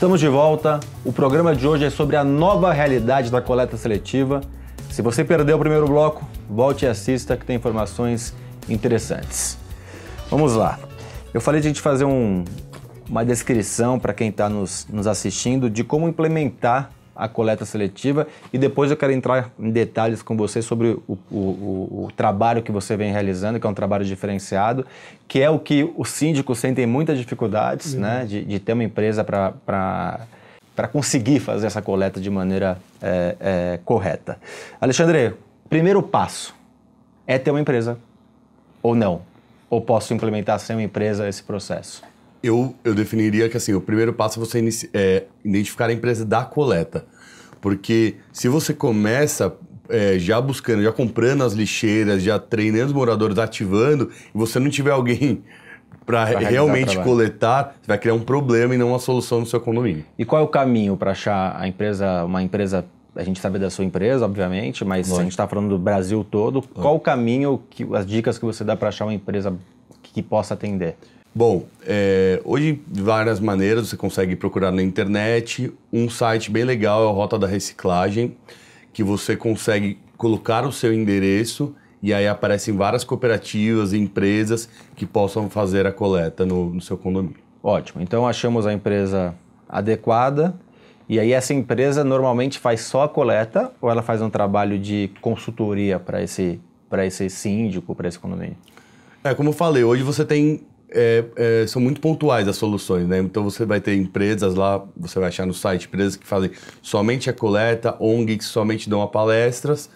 Estamos de volta. O programa de hoje é sobre a nova realidade da coleta seletiva. Se você perdeu o primeiro bloco, volte e assista que tem informações interessantes. Vamos lá. Eu falei de a gente fazer uma descrição para quem está nos assistindo de como implementar a coleta seletiva e depois eu quero entrar em detalhes com você sobre o trabalho que você vem realizando, que é um trabalho diferenciado, que é o que os síndicos sentem muitas dificuldades, né, de ter uma empresa para conseguir fazer essa coleta de maneira correta. Alexandre, primeiro passo é ter uma empresa ou não? Ou posso implementar sem uma empresa esse processo? Eu definiria que assim, o primeiro passo é você identificar a empresa da coleta. Porque se você começa já buscando, já comprando as lixeiras, já treinando os moradores, ativando, e você não tiver alguém para realmente coletar, você vai criar um problema e não uma solução no seu condomínio. E qual é o caminho para achar uma empresa? A gente sabe da sua empresa, obviamente, mas a gente está falando do Brasil todo. Qual o caminho, as dicas que você dá para achar uma empresa que possa atender? Bom, hoje de várias maneiras você consegue procurar na internet. Um site bem legal é o Rota da Reciclagem, que você consegue colocar o seu endereço e aí aparecem várias cooperativas e empresas que possam fazer a coleta no seu condomínio. Ótimo, então achamos a empresa adequada e aí essa empresa normalmente faz só a coleta ou ela faz um trabalho de consultoria para esse síndico, para esse condomínio? Como eu falei, hoje você tem... são muito pontuais as soluções, né? Então você vai ter empresas lá, você vai achar no site, empresas que fazem somente a coleta, ONG que somente dão palestras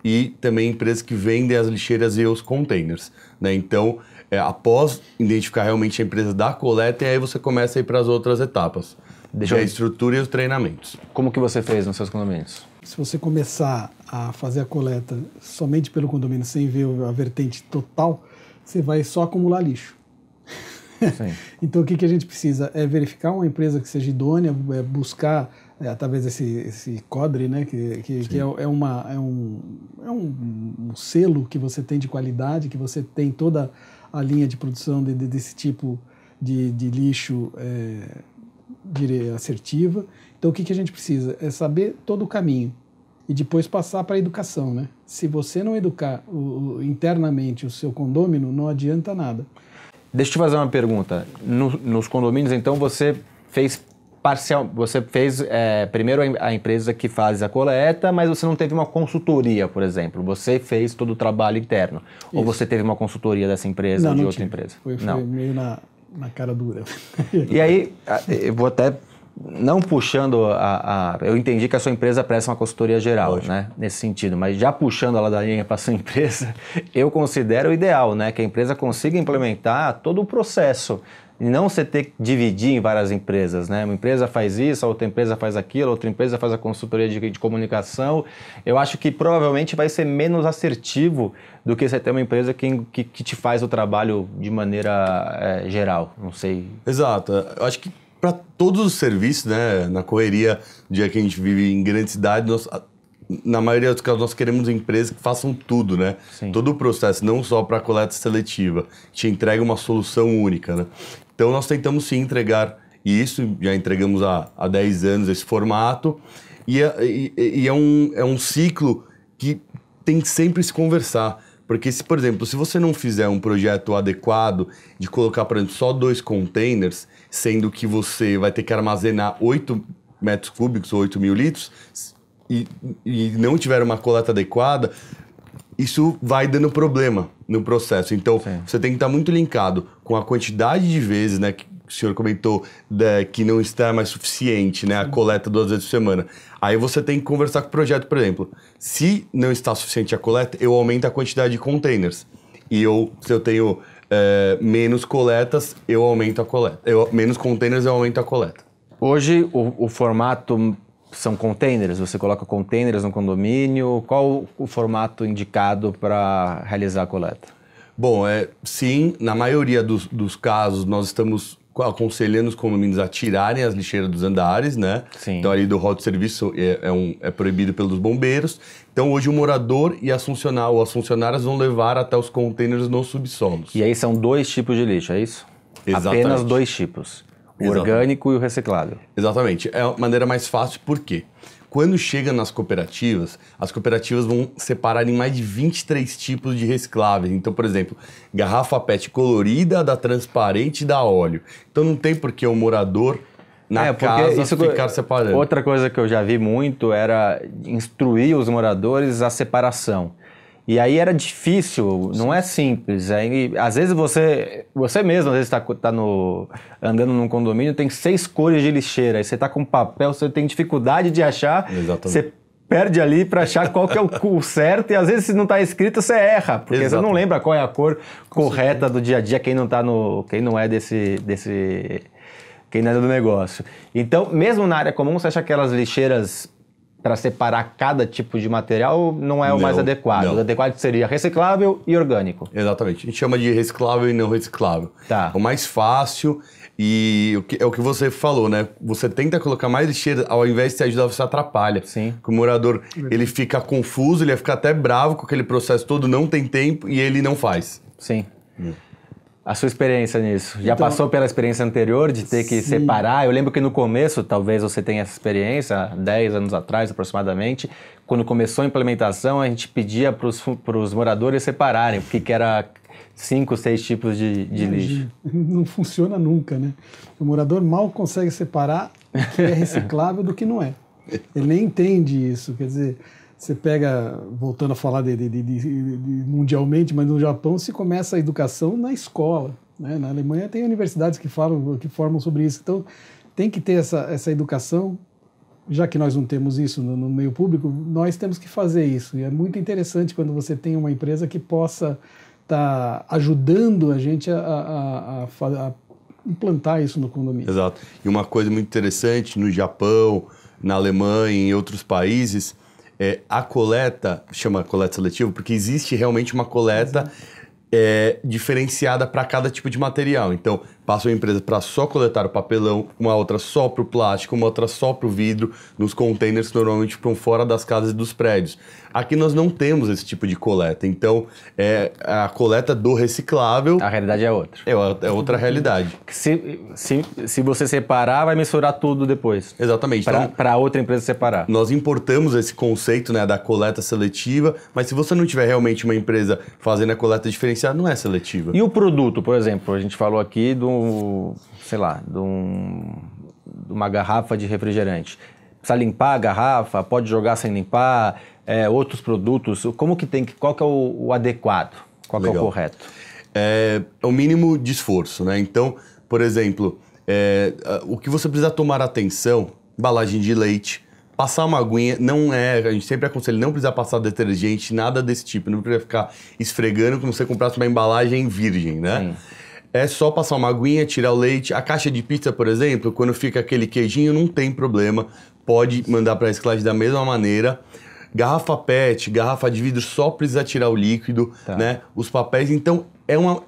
e também empresas que vendem as lixeiras e os containers, né? Então, após identificar realmente a empresa da coleta, e aí você começa a ir para as outras etapas. A estrutura e os treinamentos. Como que você fez nos seus condomínios? Se você começar a fazer a coleta somente pelo condomínio, sem ver a vertente total, você vai só acumular lixo. Então o que a gente precisa é verificar uma empresa que seja idônea, buscar através desse CODRE, né, que é um selo que você tem de qualidade, que você tem toda a linha de produção desse tipo de lixo assertiva. Então o que a gente precisa é saber todo o caminho e depois passar para a educação, né? Se você não educar internamente o seu condômino, não adianta nada. Deixa eu te fazer uma pergunta. Nos condomínios, então, você fez primeiro a empresa que faz a coleta, mas você não teve uma consultoria, por exemplo. Você fez todo o trabalho interno. Isso. Ou você teve uma consultoria dessa empresa ou de outra empresa? Foi meio na cara dura. E aí, eu vou até... Não puxando eu entendi que a sua empresa presta uma consultoria geral, né? Nesse sentido, mas já puxando a ladainha para a sua empresa, eu considero o ideal, né? Que a empresa consiga implementar todo o processo e não você ter que dividir em várias empresas, né? Uma empresa faz isso, a outra empresa faz aquilo, a outra empresa faz a consultoria de comunicação. Eu acho que provavelmente vai ser menos assertivo do que você ter uma empresa que te faz o trabalho de maneira geral, não sei. Exato, eu acho que para todos os serviços, né, na correria do dia que a gente vive em grande cidade, na maioria dos casos nós queremos empresas que façam tudo, né? Sim. Todo o processo, não só para a coleta seletiva, te entrega uma solução única, né? Então nós tentamos sim entregar isso, já entregamos há 10 anos esse formato, e é um ciclo que tem que sempre se conversar. Porque, por exemplo, se você não fizer um projeto adequado de colocar, por exemplo, só 2 containers, sendo que você vai ter que armazenar 8 metros cúbicos ou 8 mil litros, e não tiver uma coleta adequada, isso vai dando problema no processo. Então, você tem que estar muito linkado com a quantidade de vezes, né, que o senhor comentou que não está mais suficiente, né, a coleta 2 vezes por semana. Aí você tem que conversar com o projeto, por exemplo. Se não está suficiente a coleta, eu aumento a quantidade de containers. E se eu tenho menos coletas, eu aumento a coleta. Menos containers, eu aumento a coleta. Hoje, o formato são containers? Você coloca containers no condomínio? Qual o formato indicado para realizar a coleta? Bom, sim, na maioria dos casos, nós estamos aconselhando os condomínios a tirarem as lixeiras dos andares, né? Sim. Então, ali do rol de serviço é proibido pelos bombeiros. Então, hoje o morador e as funcionárias vão levar até os containers nos subsolos. E aí são 2 tipos de lixo, é isso? Exatamente. Apenas 2 tipos. O orgânico e o reciclável. Exatamente. É a maneira mais fácil, por quê? Quando chega nas cooperativas, as cooperativas vão separar em mais de 23 tipos de recicláveis. Então, por exemplo, garrafa PET colorida, da transparente e da óleo. Então não tem por que o morador na casa ficar separando. Outra coisa que eu já vi muito era instruir os moradores a separação. E aí era difícil, não é simples. Aí, às vezes você mesmo, às vezes está andando num condomínio, tem 6 cores de lixeira, aí você está com papel, você tem dificuldade de achar, você perde ali para achar qual que é o certo, e às vezes se não está escrito, você erra, porque você não lembra qual é a cor correta do dia a dia, quem não é quem não é do negócio. Então, mesmo na área comum, você acha que aquelas lixeiras para separar cada tipo de material não é o mais adequado. Não. O adequado seria reciclável e orgânico. Exatamente. A gente chama de reciclável e não reciclável. Tá. O mais fácil e é o que você falou, né? Você tenta colocar mais lixeira, ao invés de te ajudar, você atrapalha. Sim. Porque o morador, ele fica confuso, ele vai ficar até bravo com aquele processo todo, não tem tempo e ele não faz. Sim. A sua experiência nisso? Já passou pela experiência anterior de ter que separar? Eu lembro que no começo, talvez você tenha essa experiência, 10 anos atrás aproximadamente, quando começou a implementação, a gente pedia para os moradores separarem, porque era 5, 6 tipos de lixo. Não funciona nunca, né? O morador mal consegue separar o que é reciclável do que não é. Ele nem entende isso, quer dizer... Você pega, voltando a falar de mundialmente, mas no Japão se começa a educação na escola, né? Na Alemanha tem universidades que formam sobre isso. Então, tem que ter essa educação, já que nós não temos isso no meio público, nós temos que fazer isso. E é muito interessante quando você tem uma empresa que possa estar ajudando a gente a implantar isso no condomínio. Exato. E uma coisa muito interessante, no Japão, na Alemanha e em outros países... a coleta, chama coleta seletiva, porque existe realmente uma coleta diferenciada para cada tipo de material. Então, passa uma empresa para só coletar o papelão, uma outra só para o plástico, uma outra só para o vidro, nos containers que normalmente ficam fora das casas e dos prédios. Aqui nós não temos esse tipo de coleta, então a coleta do reciclável... A realidade é outra. É outra realidade. Se você separar, vai misturar tudo depois. Exatamente. Para outra empresa separar. Nós importamos esse conceito, né, da coleta seletiva, mas se você não tiver realmente uma empresa fazendo a coleta diferenciada, não é seletiva. E o produto, por exemplo, a gente falou aqui de uma garrafa de refrigerante. Precisa limpar a garrafa, pode jogar sem limpar, outros produtos. Qual que é o adequado? Qual que é o correto? É o mínimo de esforço, né? Então, por exemplo, o que você precisa tomar atenção, embalagem de leite, passar uma aguinha, a gente sempre aconselha, não precisa passar detergente, nada desse tipo, não precisa ficar esfregando como se você comprasse uma embalagem virgem, né? Sim. É só passar uma aguinha, tirar o leite. A caixa de pizza, por exemplo, quando fica aquele queijinho, não tem problema. Pode mandar para a reciclagem da mesma maneira. Garrafa PET, garrafa de vidro, só precisa tirar o líquido, né? Os papéis, então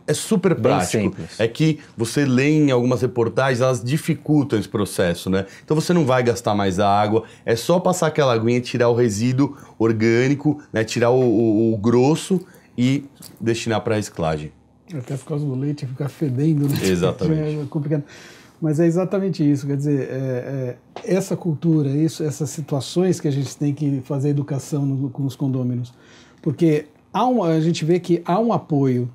é super prático. Bem simples. É que você lê em algumas reportagens, elas dificultam esse processo, né? Então você não vai gastar mais água, é só passar aquela aguinha, tirar o resíduo orgânico, né? Tirar o grosso e destinar para a reciclagem. Até por causa do leite ficar fedendo, né? Exatamente. É complicado. Mas é exatamente isso, quer dizer, essa cultura, essas situações que a gente tem que fazer educação com os condôminos. Porque a gente vê que há um apoio,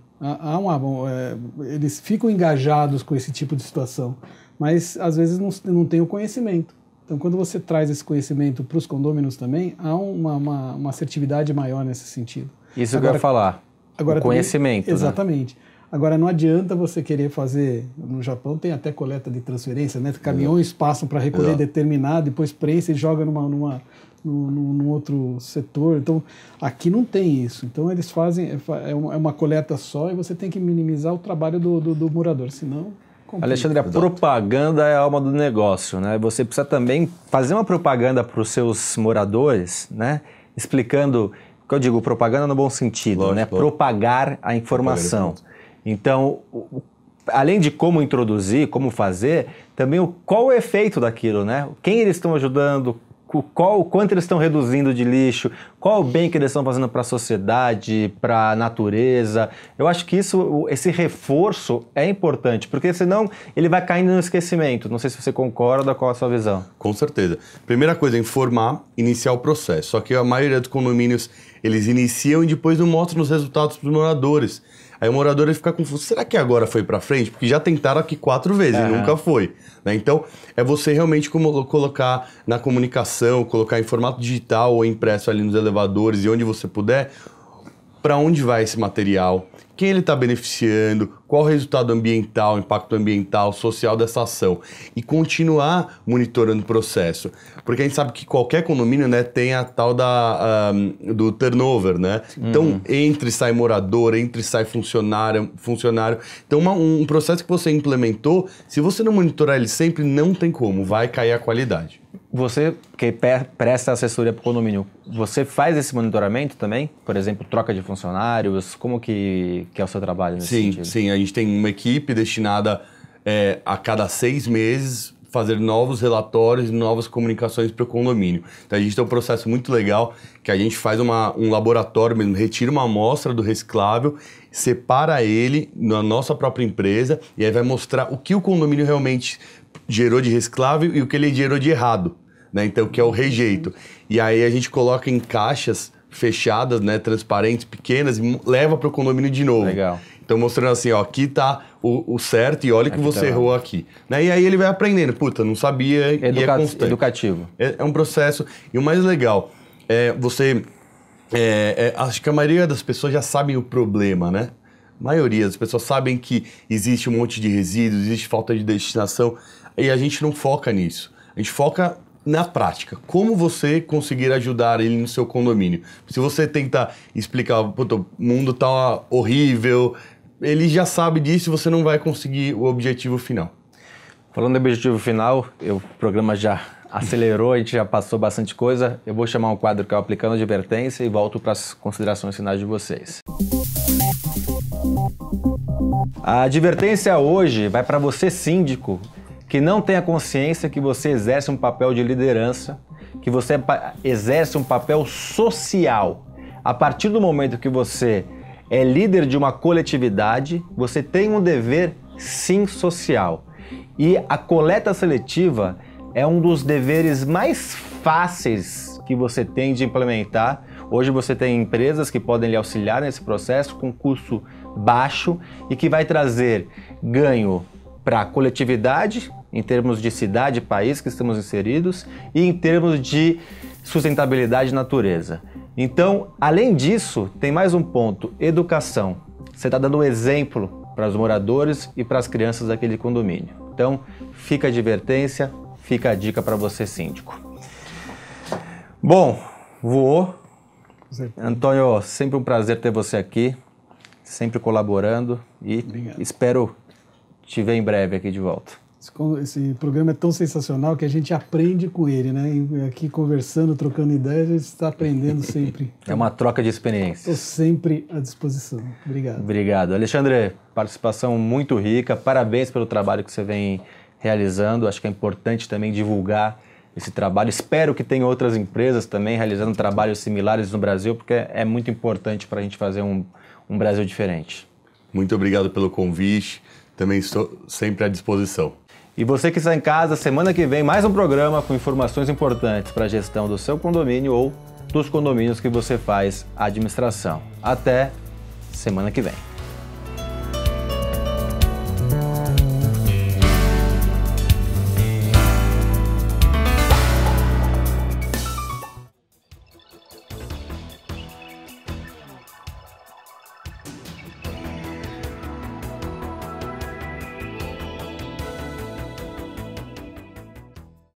eles ficam engajados com esse tipo de situação, mas às vezes não tem o conhecimento. Então, quando você traz esse conhecimento para os condôminos também, há uma assertividade maior nesse sentido. Isso que eu ia falar, o conhecimento. Também, exatamente. Né? Agora, não adianta você querer fazer... No Japão tem até coleta de transferência, né? Caminhões passam para recolher determinado, depois prensa e joga num outro setor. Então, aqui não tem isso. Então, eles fazem... É uma coleta só e você tem que minimizar o trabalho do morador, senão... Complica. Alexandre, a propaganda é a alma do negócio, né? Você precisa também fazer uma propaganda para os seus moradores, né? Explicando... que eu digo, propaganda no bom sentido, lógico, né? Propagar a informação. Então, além de como introduzir, como fazer, também qual o efeito daquilo, né? Quem eles estão ajudando, quanto eles estão reduzindo de lixo, qual o bem que eles estão fazendo para a sociedade, para a natureza. Eu acho que esse reforço é importante, porque senão ele vai caindo no esquecimento. Não sei se você concorda, qual a sua visão. Com certeza. Primeira coisa, informar, iniciar o processo. Só que a maioria dos condomínios, eles iniciam e depois não mostram os resultados para os moradores. Aí o morador ele fica confuso, será que agora foi para frente? Porque já tentaram aqui 4 vezes e nunca foi. Né? Então, é você realmente colocar na comunicação, colocar em formato digital ou impresso ali nos elevadores e onde você puder, para onde vai esse material, quem ele está beneficiando, qual o resultado ambiental, impacto ambiental, social dessa ação. E continuar monitorando o processo. Porque a gente sabe que qualquer condomínio, né, tem a tal do turnover, né? Então, entra e sai morador, entra e sai funcionário. Então, um processo que você implementou, se você não monitorar ele sempre, não tem como, vai cair a qualidade. Você que presta assessoria para o condomínio, você faz esse monitoramento também? Por exemplo, troca de funcionários? Como que é o seu trabalho nesse sentido? Sim. A gente tem uma equipe destinada a cada 6 meses fazer novos relatórios e novas comunicações para o condomínio. Então a gente tem um processo muito legal que a gente faz um laboratório mesmo, retira uma amostra do reciclável, separa ele na nossa própria empresa e aí vai mostrar o que o condomínio realmente gerou de reciclável e o que ele gerou de errado, né? Então, que é o rejeito. E aí a gente coloca em caixas fechadas, né, transparentes, pequenas, e leva para o condomínio de novo. Legal. Então, mostrando assim, ó, aqui tá o certo e olha que você errou aqui. Né? E aí ele vai aprendendo. Puta, não sabia e é constante. Educativo. É um processo. E o mais legal acho que a maioria das pessoas já sabem o problema, né? A maioria das pessoas sabem que existe um monte de resíduos, existe falta de destinação, e a gente não foca nisso. A gente foca na prática. Como você conseguir ajudar ele no seu condomínio? Se você tenta explicar, o mundo tá horrível, ele já sabe disso e você não vai conseguir o objetivo final. Falando do objetivo final, o programa já acelerou, a gente já passou bastante coisa. Eu vou chamar um quadro que é o Aplicando Advertência e volto para as considerações finais de vocês. A advertência hoje vai para você, síndico, que não tem a consciência que você exerce um papel de liderança, que você exerce um papel social. A partir do momento que você é líder de uma coletividade, você tem um dever, sim, social. E a coleta seletiva é um dos deveres mais fáceis que você tem de implementar. Hoje você tem empresas que podem lhe auxiliar nesse processo com custo baixo e que vai trazer ganho para a coletividade, em termos de cidade e país que estamos inseridos, e em termos de sustentabilidade e natureza. Então, além disso, tem mais um ponto, educação. Você está dando um exemplo para os moradores e para as crianças daquele condomínio. Então, fica a advertência, fica a dica para você, síndico. Bom, voou. Antônio, sempre um prazer ter você aqui, sempre colaborando e Obrigado. Espero te ver em breve aqui de volta. Esse programa é tão sensacional que a gente aprende com ele, né? E aqui conversando, trocando ideias, a gente está aprendendo sempre. É uma troca de experiências. Estou sempre à disposição. Obrigado. Obrigado. Alexandre, participação muito rica. Parabéns pelo trabalho que você vem realizando. Acho que é importante também divulgar esse trabalho. Espero que tenha outras empresas também realizando trabalhos similares no Brasil, porque é muito importante para a gente fazer um Brasil diferente. Muito obrigado pelo convite. Também estou sempre à disposição. E você que está em casa, semana que vem mais um programa com informações importantes para a gestão do seu condomínio ou dos condomínios que você faz a administração. Até semana que vem.